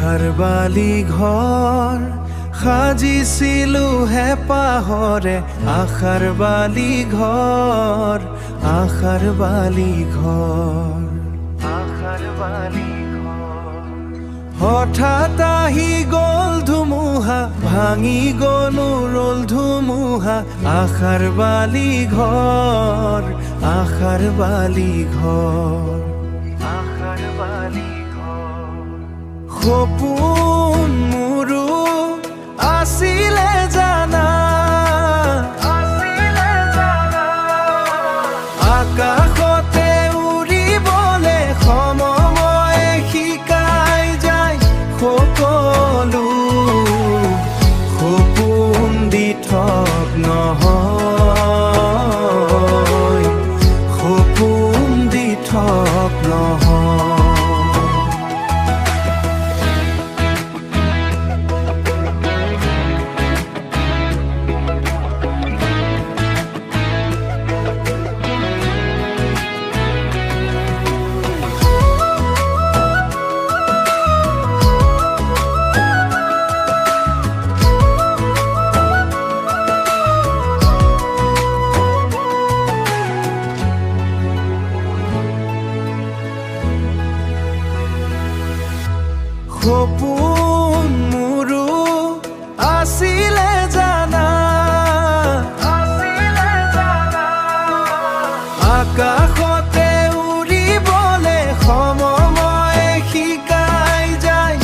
আশাৰ বালি ঘৰ সাজিছিলো হেঁপাহৰে আশাৰ বালি ঘৰ আশাৰ বালি ঘৰ আশাৰ বালি ঘৰ হঠাৎ আহি গ'ল ধুমুহা ভাঙি গ'লো ৰ'ল ধুমুহা আশাৰ বালি ঘৰ আশাৰ বালি ঘৰ আশাৰ বালি সপোন মোৰো আছিলে জানা আকাশতে উৰিবলে সময় শিকাই যায় সকলো সপোন দি থক নহয় সপোন দি থক নহয় সপোন মোৰো আছিলে জানা আকাশতে উৰিবলে সময় শিকাই যায়